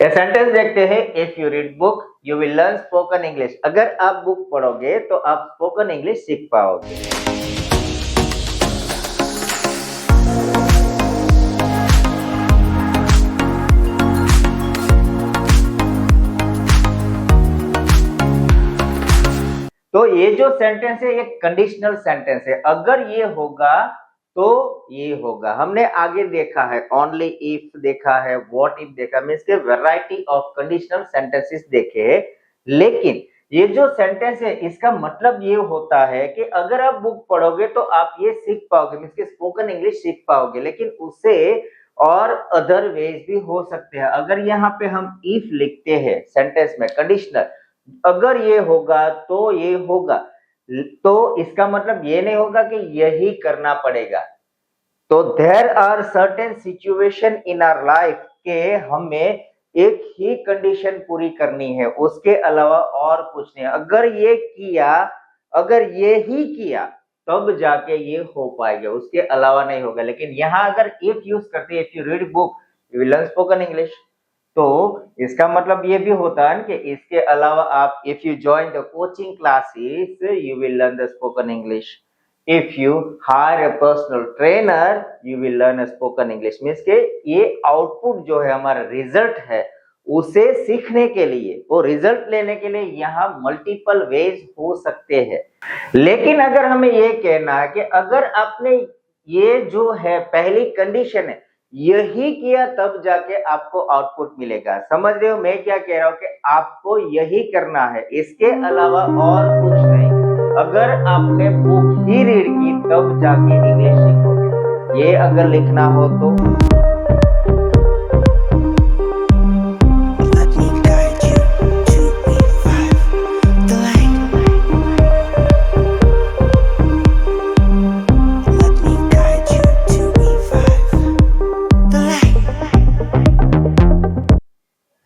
ये सेंटेंस देखते हैं, if you read book you will learn spoken English. अगर आप बुक पढ़ोगे तो आप स्पोकन इंग्लिश सीख पाओगे। तो ये जो सेंटेंस है ये कंडीशनल सेंटेंस है। अगर ये होगा तो ये होगा। हमने आगे देखा है ओनली इफ देखा है, व्हाट इफ देखा, मींस के वैरायटी ऑफ कंडीशनल सेंटेंसेस देखे। लेकिन ये जो सेंटेंस है इसका मतलब ये होता है कि अगर आप बुक पढ़ोगे तो आप ये सीख पाओगे, मींस के स्पोकन इंग्लिश सीख पाओगे। लेकिन उससे और अदर वेज भी हो सकते हैं। अगर यहाँ पे हम इफ लिखते हैं सेंटेंस में कंडीशनल, अगर ये होगा तो ये होगा, तो इसका मतलब ये नहीं होगा कि यही करना पड़ेगा। तो there are certain situation in our life के हमें एक ही कंडीशन पूरी करनी है, उसके अलावा और कुछ नहीं। अगर ये किया, अगर ये ही किया तब जाके ये हो पाएगा, उसके अलावा नहीं होगा। लेकिन यहाँ अगर इफ यूज करते हैं, if you read book you will learn spoken English, तो इसका मतलब ये भी होता है कि इसके अलावा आप if you join the coaching classes you will learn the spoken English, if you hire a personal trainer you will learn a spoken English. Means के ये आउटपुट जो है हमारा रिजल्ट है, उसे सीखने के लिए, वो रिजल्ट लेने के लिए यहाँ मल्टीपल वेज हो सकते हैं। लेकिन अगर हमें ये कहना है कि अगर आपने ये जो है पहली कंडीशन है यही किया तब जाके आपको आउटपुट मिलेगा। समझ रहे हो मैं क्या कह रहा हूं कि आपको यही करना है, इसके अलावा और कुछ नहीं। अगर आपने बुक ही रीड की तब जाके इंग्लिश सीखोगे। ये अगर लिखना हो तो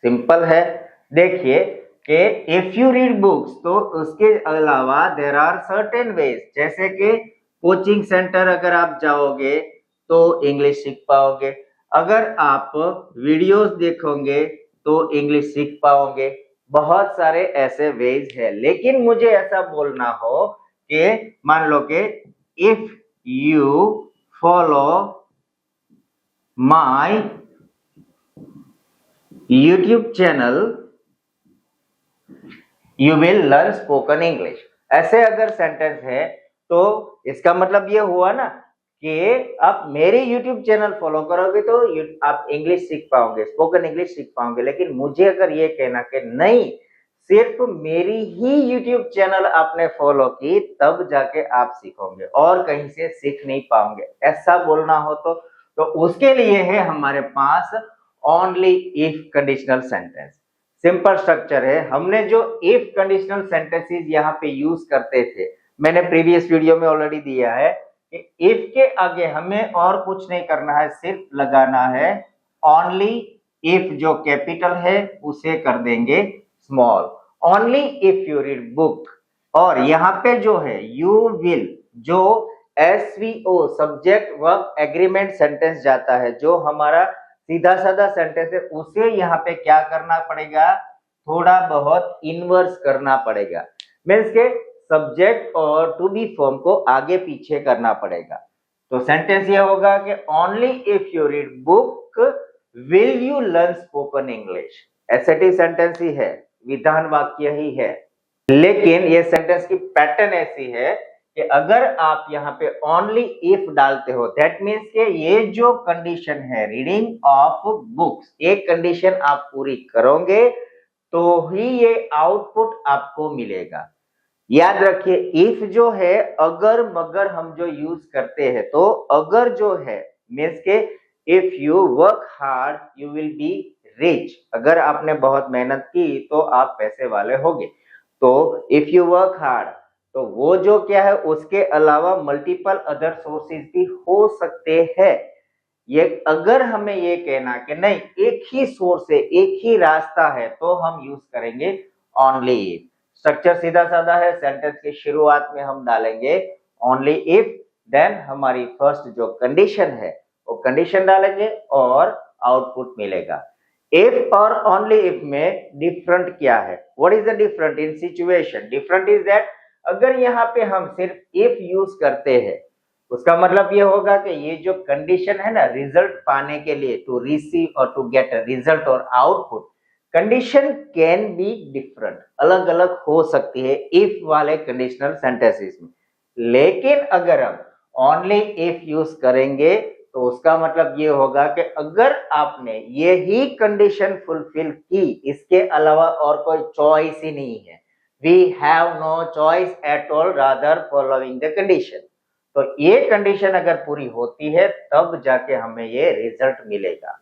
सिंपल है। देखिए कि इफ यू रीड बुक्स तो उसके अलावा देयर आर सर्टेन वेज, जैसे कि कोचिंग सेंटर अगर आप जाओगे तो इंग्लिश सीख पाओगे, अगर आप वीडियोस देखोगे तो इंग्लिश सीख पाओगे। बहुत सारे ऐसे वेज है। लेकिन मुझे ऐसा बोलना हो कि मान लो कि if you follow my YouTube channel you will learn spoken English। ऐसे अगर सेंटेंस है तो इसका मतलब ये हुआ ना कि आप मेरे YouTube चैनल फॉलो करोगे तो आप इंग्लिश सीख पाओगे, स्पोकन इंग्लिश सीख पाओगे। लेकिन मुझे अगर ये कहना कि नहीं, सिर्फ मेरी ही YouTube चैनल आपने फॉलो की तब जाके आप सीखोगे और कहीं से सीख नहीं पाओगे, ऐसा बोलना हो तो उसके लिए है हमारे पास only if conditional sentence. Simple structure है। हमने जो इफ कंडीशनल सेंटेंसेस यहाँ पे यूज करते थे, मैंने प्रीवियस वीडियो में ऑलरेडी दिया है कि इफ के आगे हमें और कुछ नहीं करना है, सिर्फ लगाना है ओनली इफ, जो कैपिटल है उसे कर देंगे small. Only if you read book, और यहाँ पे जो है यू विल, जो SVO subject verb agreement sentence जाता है, जो हमारा सीधा साधा सेंटेंस है, उसे यहाँ पे क्या करना पड़ेगा, थोड़ा बहुत इनवर्स करना पड़ेगा। मीन्स के सब्जेक्ट और टू बी फॉर्म को आगे पीछे करना पड़ेगा। तो सेंटेंस ये होगा कि only if you read book will you learn spoken English. एसएटी सेंटेंस ही है, विधान वाक्य ही है। लेकिन ये सेंटेंस की पैटर्न ऐसी है कि अगर आप यहाँ पे ओनली इफ डालते हो, दैट मीन्स के ये जो कंडीशन है रीडिंग ऑफ बुक्स, एक कंडीशन आप पूरी करोगे तो ही ये आउटपुट आपको मिलेगा। याद रखिए इफ जो है अगर मगर हम जो यूज करते हैं, तो अगर जो है मीन्स के if you work hard you will be rich, अगर आपने बहुत मेहनत की तो आप पैसे वाले होगे। तो इफ यू वर्क हार्ड, तो वो जो क्या है उसके अलावा मल्टीपल अदर सोर्सेज भी हो सकते हैं। ये अगर हमें ये कहना कि नहीं एक ही सोर्स है, एक ही रास्ता है, तो हम यूज करेंगे ओनली इफ। स्ट्रक्चर सीधा साधा है। सेंटेंस की शुरुआत में हम डालेंगे ओनली इफ, देन हमारी फर्स्ट जो कंडीशन है वो कंडीशन डालेंगे और आउटपुट मिलेगा। इफ और ओनली इफ में डिफरेंट क्या है? What is the different in situation? Different is that अगर यहाँ पे हम सिर्फ इफ यूज करते हैं, उसका मतलब ये होगा कि ये जो कंडीशन है ना रिजल्ट पाने के लिए, टू रिसीव और टू गेट अ रिजल्ट और output, condition can be different, अलग अलग हो सकती है इफ वाले कंडीशनल सेंटेंसेस में। लेकिन अगर हम ओनली इफ यूज करेंगे तो उसका मतलब ये होगा कि अगर आपने ये ही कंडीशन फुलफिल की, इसके अलावा और कोई चॉइस ही नहीं है, we have no choice at all rather following the condition, तो ये कंडीशन अगर पूरी होती है तब जाके हमें ये रिजल्ट मिलेगा।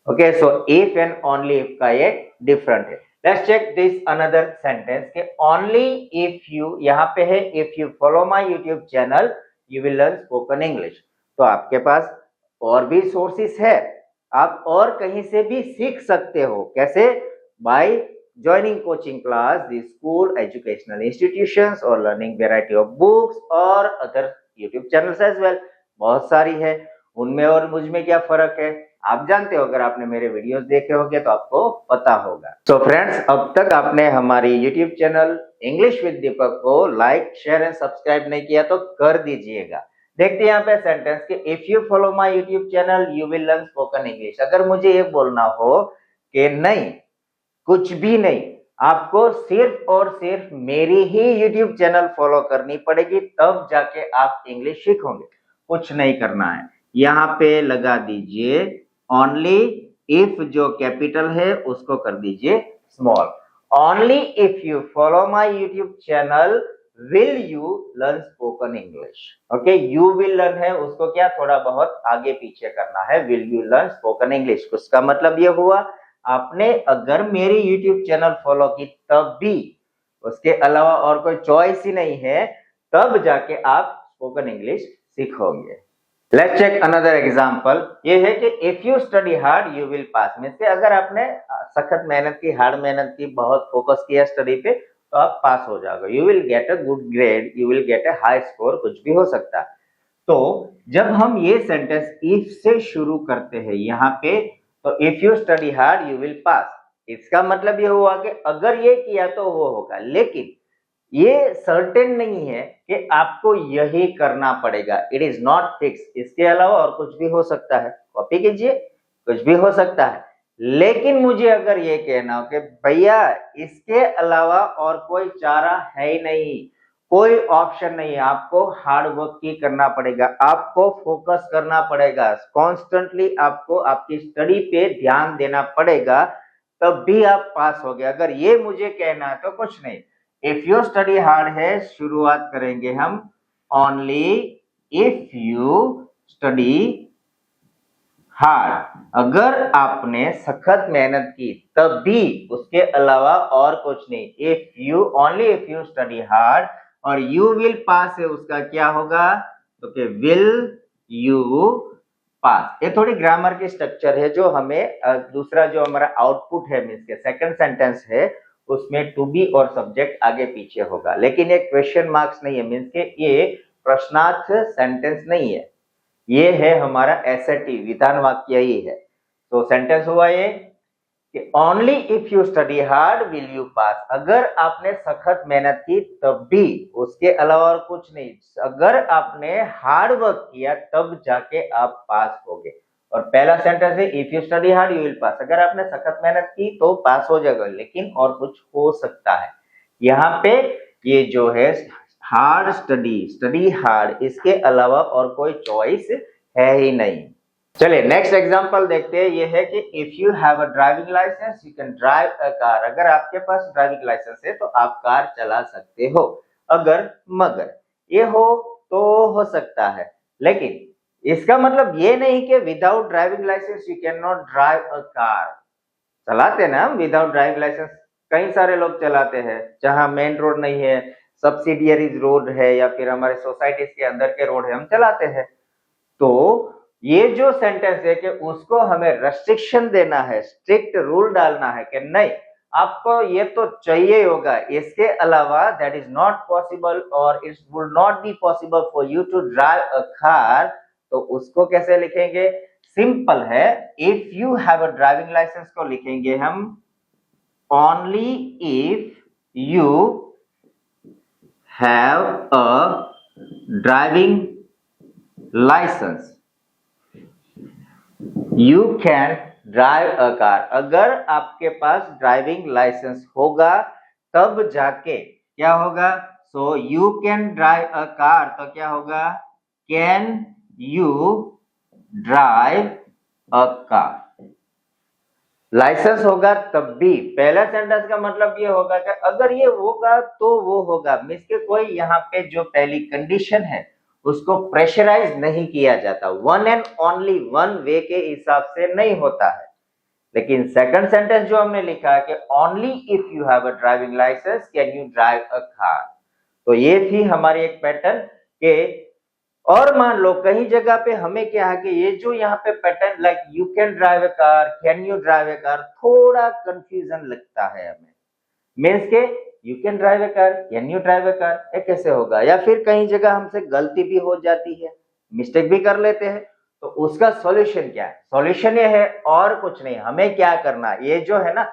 Okay, so if and only if का ये डिफरेंट है। Let's check this another sentence के ओनली इफ यू, यहाँ पे है if you follow my YouTube channel you will learn spoken English. तो आपके पास और भी सोर्सेस है, आप और कहीं से भी सीख सकते हो। कैसे? By joining coaching class, the school, educational institutions or learning variety of books or other YouTube channels as well। बहुत सारी है, उनमें और मुझ में क्या फर्क है आप जानते हो, अगर आपने मेरे वीडियोस देखे होंगे तो आपको पता होगा। तो फ्रेंड्स, अब तक आपने हमारी YouTube चैनल इंग्लिश विद दीपक को लाइक, शेयर एंड सब्सक्राइब नहीं किया तो कर दीजिएगा। देखते हैं यहाँ पे सेंटेंस के if you follow my YouTube channel you will learn spoken English. अगर मुझे ये बोलना हो कि नहीं, कुछ भी नहीं, आपको सिर्फ और सिर्फ मेरी ही YouTube चैनल फॉलो करनी पड़ेगी तब जाके आप इंग्लिश सीखोगे, कुछ नहीं करना है। यहाँ पे लगा दीजिए ओनली इफ, जो कैपिटल है उसको कर दीजिए small. Only if you follow my YouTube channel will you learn spoken English. Okay, you will learn है उसको क्या थोड़ा बहुत आगे पीछे करना है, will you learn spoken English. उसका मतलब ये हुआ आपने अगर मेरी YouTube चैनल फॉलो की तब भी, उसके अलावा और कोई चॉइस ही नहीं है, तब जाके आप स्पोकन इंग्लिश सीखोगे। Let's check another example. ये है कि if you study hard you will pass, means के अगर आपने सख्त मेहनत की, हार्ड मेहनत की, बहुत फोकस किया स्टडी पे तो आप पास हो जाओगे। You will get a good grade, you will get a high score, कुछ भी हो सकता है। तो जब हम ये सेंटेंस इफ से शुरू करते हैं यहाँ पे, तो if you study hard you will पास, इसका मतलब ये हुआ कि अगर ये किया तो वो होगा, लेकिन ये सर्टेन नहीं है कि आपको यही करना पड़ेगा। इट इज नॉट फिक्स, इसके अलावा और कुछ भी हो सकता है। कॉपी कीजिए, कुछ भी हो सकता है। लेकिन मुझे अगर ये कहना हो कि भैया इसके अलावा और कोई चारा है ही नहीं, कोई ऑप्शन नहीं है, आपको हार्ड वर्क ही करना पड़ेगा, आपको फोकस करना पड़ेगा, कॉन्स्टेंटली आपको आपकी स्टडी पे ध्यान देना पड़ेगा, तब भी आप पास हो गए। अगर ये मुझे कहना है तो कुछ नहीं, इफ यू स्टडी हार्ड है, शुरुआत करेंगे हम only if you study hard, अगर आपने सखत मेहनत की तब भी, उसके अलावा और कुछ नहीं। If you, only if you study hard, और यू विल पास है उसका क्या होगा, तो कि विल यू पास। ये थोड़ी ग्रामर की स्ट्रक्चर है जो हमें दूसरा जो हमारा आउटपुट है, मींस के सेकंड सेंटेंस है, उसमें टू बी और सब्जेक्ट आगे पीछे होगा, लेकिन ये क्वेश्चन मार्क्स नहीं है, मींस के ये प्रश्नार्थ सेंटेंस नहीं है, ये है हमारा एसएटी, विधान वाक्य ही है। तो सेंटेंस हुआ ये कि only if you study hard will you pass, अगर आपने सखत मेहनत की तब भी, उसके अलावा और कुछ नहीं, अगर आपने हार्ड वर्क किया तब जाके आप पास होगे। और पहला सेंटेंस है if you study hard you will पास, अगर आपने सखत मेहनत की तो पास हो जाएगा, लेकिन और कुछ हो सकता है। यहाँ पे ये जो है हार्ड स्टडी, स्टडी हार्ड, इसके अलावा और कोई चॉइस है ही नहीं। चलिए नेक्स्ट एग्जांपल देखते हैं। ये है कि if you have a driving licence you can drive a car, अगर आपके पास ड्राइविंग लाइसेंस है तो आप कार चला सकते हो। अगर मगर ये हो तो हो सकता है, लेकिन इसका मतलब ये नहीं कि without driving licence you can not drive a car. चलाते ना हम विदाउट ड्राइविंग लाइसेंस, कई सारे लोग चलाते हैं, जहां मेन रोड नहीं है, सब्सिडियरीज रोड है, या फिर हमारे सोसाइटीज के अंदर के रोड है, हम चलाते हैं। तो ये जो सेंटेंस है कि उसको हमें रेस्ट्रिक्शन देना है, स्ट्रिक्ट रूल डालना है कि नहीं आपको ये तो चाहिए होगा, इसके अलावा दैट इज नॉट पॉसिबल और it would not be possible for you to drive a car, तो उसको कैसे लिखेंगे, सिंपल है, if you have a driving licence को लिखेंगे हम only if you have a driving licence you can drive a car. अगर आपके पास ड्राइविंग लाइसेंस होगा तब जाके क्या होगा, so you can drive a car, तो क्या होगा, can you drive a car. Licence होगा तब भी। पहला सेंटेंस का मतलब ये होगा कि अगर ये होगा तो वो होगा, मीन्स के कोई यहाँ पे जो पहली कंडीशन है उसको प्रेशराइज नहीं किया जाता, one and only one way के हिसाब से नहीं होता है। लेकिन सेकंड सेंटेंस जो हमने लिखा है कि only if you have a driving licence can you drive a car, तो ये थी हमारी एक पैटर्न के। और मान लो कहीं जगह पे हमें क्या है कि ये जो यहाँ पे pattern like you can drive a car, can you drive a car, थोड़ा कंफ्यूजन लगता है हमें, मीन्स के you can drive a car, can you drive a car, ये कैसे होगा, या फिर कहीं जगह हमसे गलती भी हो जाती है, मिस्टेक भी कर लेते हैं, तो उसका सॉल्यूशन क्या है? सॉल्यूशन ये है और कुछ नहीं, हमें क्या करना, ये जो है ना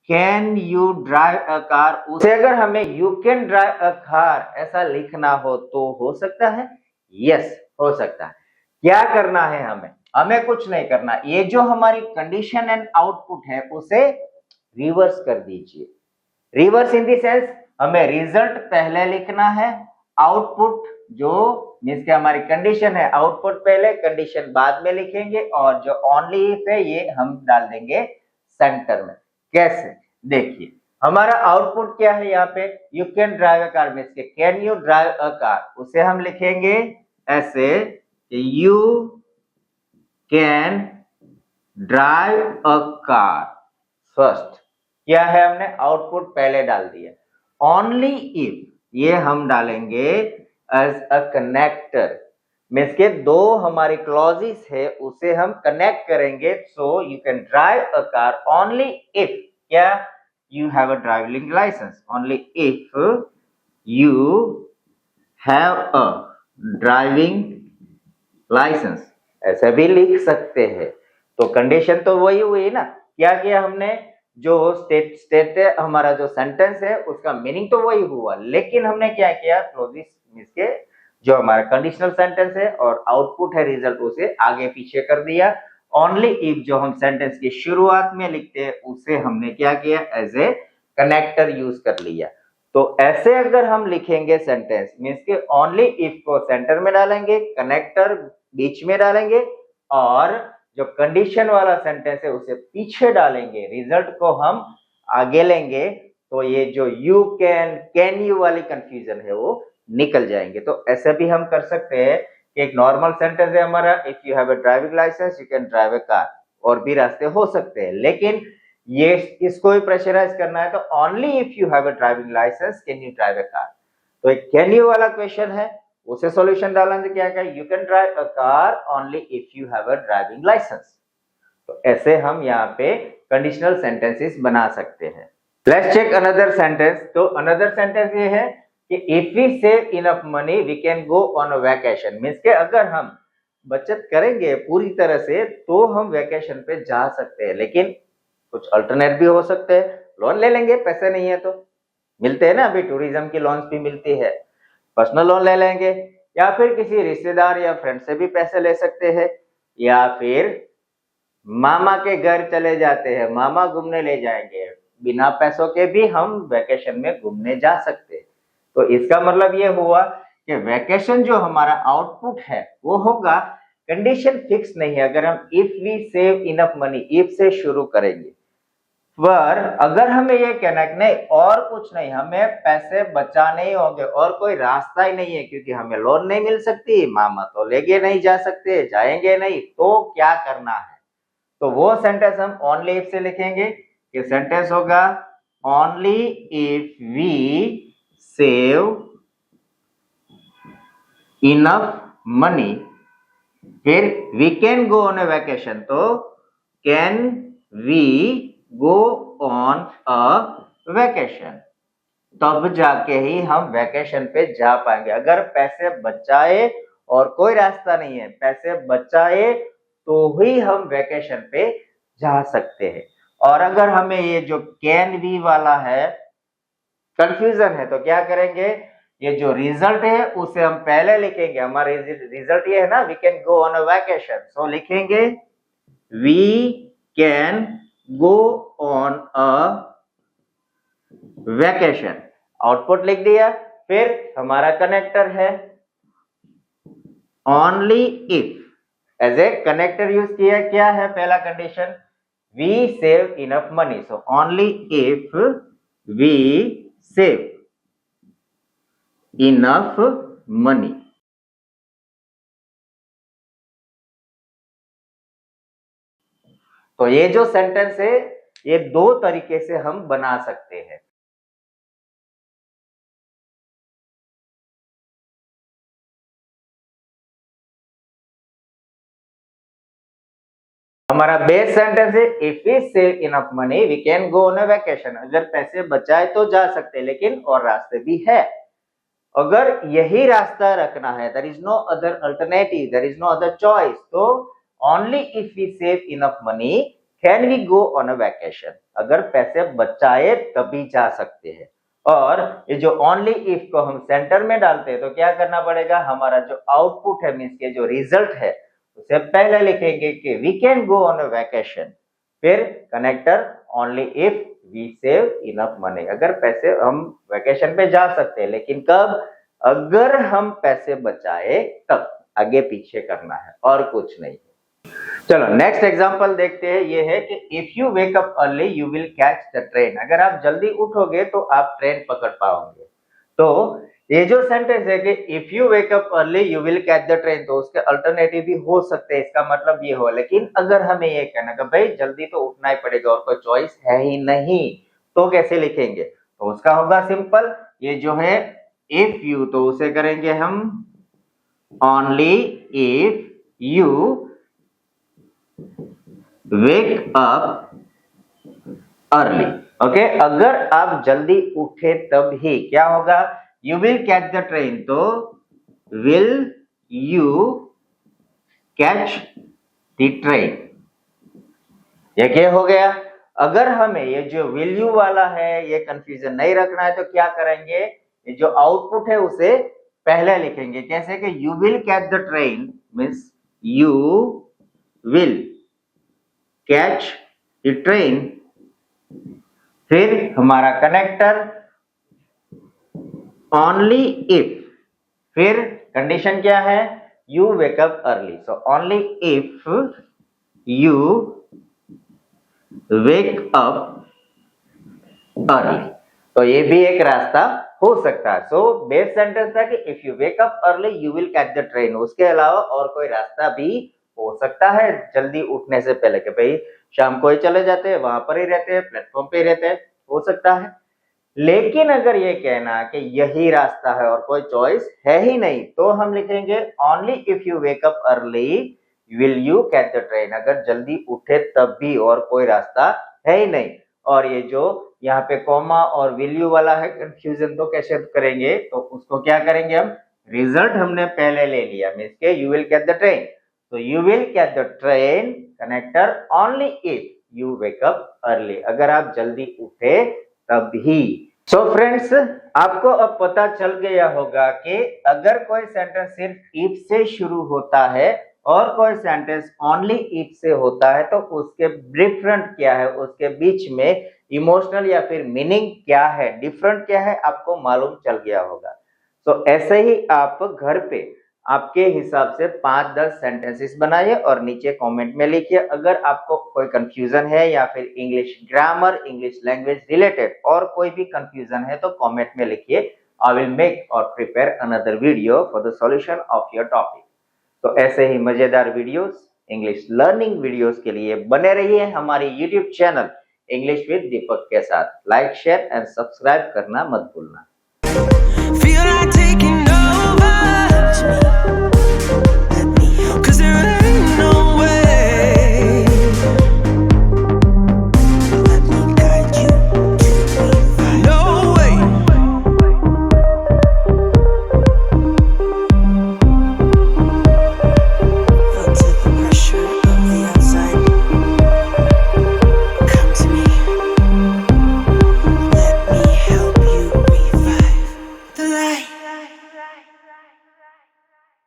can you drive a car, उसे अगर हमें you can drive a car ऐसा लिखना हो तो हो सकता है, यस हो सकता है। क्या करना है हमें? हमें कुछ नहीं करना, ये जो हमारी कंडीशन एंड आउटपुट है उसे रिवर्स कर दीजिए। रिवर्स इन द सेंस हमें रिजल्ट पहले लिखना है, आउटपुट जो मीन्स के हमारी कंडीशन है, आउटपुट पहले कंडीशन बाद में लिखेंगे, और जो ओनली इफ है ये हम डाल देंगे सेंटर में। कैसे? देखिए हमारा आउटपुट क्या है यहाँ पे, you can drive a car, means के can you drive a car, उसे हम लिखेंगे ऐसे you can drive a car. First क्या है, हमने आउटपुट पहले डाल दिया। ओनली इफ ये हम डालेंगे एज अ कनेक्टर, मीन्स के दो हमारी क्लॉजेस है उसे हम कनेक्ट करेंगे, so you can drive a car only if क्या, you have a driving licence, only if you have a driving licence, ऐसा भी लिख सकते हैं। तो कंडीशन तो वही हुई ना, क्या किया हमने, जो स्टेट हमारा जो सेंटेंस है उसका मीनिंग तो वही हुआ, लेकिन हमने क्या किया, क्लोजिस मींस के जो हमारा कंडीशनल सेंटेंस है और आउटपुट है रिजल्ट, उसे आगे पीछे कर दिया। ओनली इफ जो हम सेंटेंस की शुरुआत में लिखते हैं उसे हमने क्या किया, एज ए कनेक्टर यूज कर लिया। तो ऐसे अगर हम लिखेंगे सेंटेंस, मीन्स के ओनली इफ को सेंटर में डालेंगे, कनेक्टर बीच में डालेंगे, और जो कंडीशन वाला सेंटेंस है उसे पीछे डालेंगे, रिजल्ट को हम आगे लेंगे, तो ये जो यू कैन यू वाली कंफ्यूजन है वो निकल जाएंगे। तो ऐसे भी हम कर सकते हैं कि एक नॉर्मल सेंटेंस है हमारा, if you have a driving licence you can drive a car, और भी रास्ते हो सकते हैं, लेकिन ये इसको ही प्रेशराइज करना है तो only if you have a driving licence can you drive a car. तो एक कैन यू वाला क्वेश्चन है, उसे सॉल्यूशन डालने से क्या कहें, you can drive a car only if you have a driving licence. तो ऐसे हम यहाँ पे कंडीशनल सेंटेंसेस बना सकते हैं। Let's check another sentence. तो अनदर सेंटेंस ये है कि if we save enough money we can go on a vacation, means के अगर हम बचत करेंगे पूरी तरह से तो हम वैकेशन पे जा सकते हैं, लेकिन कुछ अल्टरनेट भी हो सकते हैं, लोन ले लेंगे, पैसे नहीं है तो मिलते हैं ना, अभी टूरिज्म की लोन्स भी मिलती है, पर्सनल लोन ले लेंगे, या फिर किसी रिश्तेदार या फ्रेंड से भी पैसे ले सकते हैं, या फिर मामा के घर चले जाते हैं, मामा घूमने ले जाएंगे, बिना पैसों के भी हम वेकेशन में घूमने जा सकते हैं। तो इसका मतलब ये हुआ कि वेकेशन जो हमारा आउटपुट है वो होगा, कंडीशन फिक्स नहीं है, अगर हम if we save enough money, if से शुरू करेंगे, पर अगर हमें ये कहना है कि नहीं और कुछ नहीं, हमें पैसे बचाने ही होंगे और कोई रास्ता ही नहीं है, क्योंकि हमें लोन नहीं मिल सकती, मामा तो लेके नहीं जा सकते, जाएंगे नहीं, तो क्या करना है, तो वो सेंटेंस हम ओनली इफ से लिखेंगे कि सेंटेंस होगा only if we save enough money, फिर we can go on a vacation, तो can we go on a vacation, तब जाके ही हम वैकेशन पे जा पाएंगे। अगर पैसे बचाए और कोई रास्ता नहीं है, पैसे बचाए तो ही हम वेकेशन पे जा सकते हैं। और अगर हमें ये जो कैन बी वाला है कंफ्यूजन है तो क्या करेंगे, ये जो रिजल्ट है उसे हम पहले लिखेंगे। हमारा रिजल्ट ये है ना, we can go on a vacation, so लिखेंगे we can go on a vacation, output लिख दिया। फिर हमारा कनेक्टर है only if, as a connector use किया। क्या है पहला condition, we save enough money, so only if we save enough money. तो ये जो सेंटेंस है ये दो तरीके से हम बना सकते हैं। हमारा बेस सेंटेंस है if we save enough money we can go on a vacation, अगर पैसे बचाए तो जा सकते हैं, लेकिन और रास्ते भी है। अगर यही रास्ता रखना है, there is no other alternative, there is no other choice, तो only if we save enough money can we go on a vacation, अगर पैसे बचाए तभी जा सकते हैं। और ये जो ओनली इफ को हम सेंटर में डालते हैं तो क्या करना पड़ेगा, हमारा जो आउटपुट है मींस के जो रिजल्ट है उसे पहले लिखेंगे कि we can go on a vacation, फिर connector only if we save enough money, अगर पैसे हम वैकेशन पे जा सकते हैं, लेकिन कब, अगर हम पैसे बचाए तब, आगे पीछे करना है और कुछ नहीं। चलो नेक्स्ट एग्जांपल देखते हैं। ये है कि if you wake up early you will catch the train, अगर आप जल्दी उठोगे तो आप ट्रेन पकड़ पाओगे। तो ये जो सेंटेंस है कि if you wake up early you will catch the train, तो उसके अल्टरनेटिव भी हो सकते हैं, इसका मतलब ये हो। लेकिन अगर हमें ये कहना कि भाई जल्दी तो उठना ही पड़ेगा और कोई चॉइस है ही नहीं, तो कैसे लिखेंगे, तो उसका होगा सिंपल, ये जो है इफ यू, तो उसे करेंगे हम only if you wake up early, okay, अगर आप जल्दी उठे तब ही क्या होगा, you will catch the train, तो will you catch the train, ये क्या हो गया। अगर हमें ये जो विल यू वाला है ये कंफ्यूजन नहीं रखना है तो क्या करेंगे, ये जो आउटपुट है उसे पहले लिखेंगे, कैसे कि you will catch the train means you will catch the train, फिर हमारा कनेक्टर ओनली इफ, फिर कंडीशन क्या है, you wake up early, so only if you wake up early, तो ये भी एक रास्ता हो सकता है। सो बेस सेंटेंस था कि if you wake up early you will catch the train, उसके अलावा और कोई रास्ता भी हो सकता है जल्दी उठने से पहले, कि भाई शाम को ही चले जाते हैं, वहां पर ही रहते हैं, प्लेटफॉर्म पे ही रहते हैं, हो सकता है। लेकिन अगर ये कहना कि यही रास्ता है और कोई चॉइस है ही नहीं, तो हम लिखेंगे only if you wake up early will you catch the train, अगर जल्दी उठे तब भी और कोई रास्ता है ही नहीं। और ये जो यहाँ पे कॉमा और विल यू वाला है कंफ्यूजन, तो कैसे करेंगे, तो उसको क्या करेंगे हम, रिजल्ट हमने पहले ले लिया मींस के you will catch the train, तो you will catch the train connector only if you wake up early, अगर आप जल्दी उठे तभी। सो फ्रेंड्स, आपको अब पता चल गया होगा कि अगर कोई सेंटेंस सिर्फ इफ से शुरू होता है और कोई सेंटेंस ओनली इफ से होता है तो उसके डिफरेंट क्या है, उसके बीच में इमोशनल या फिर मीनिंग क्या है, डिफरेंट क्या है, आपको मालूम चल गया होगा। तो ऐसे ही आप घर पे आपके हिसाब से 5-10 सेंटेंसेस बनाइए और नीचे कमेंट में लिखिए। अगर आपको कोई कंफ्यूजन है या फिर English grammar, English language related और कोई भी कंफ्यूजन है तो कमेंट में लिखिए। आई विल मेक और prepare another video for the solution of your topic. तो ऐसे ही मजेदार वीडियोस, इंग्लिश लर्निंग वीडियोस के लिए बने रहिए हमारी यूट्यूब चैनल इंग्लिश विद दीपक के साथ। लाइक, शेयर एंड सब्सक्राइब करना मत भूलना।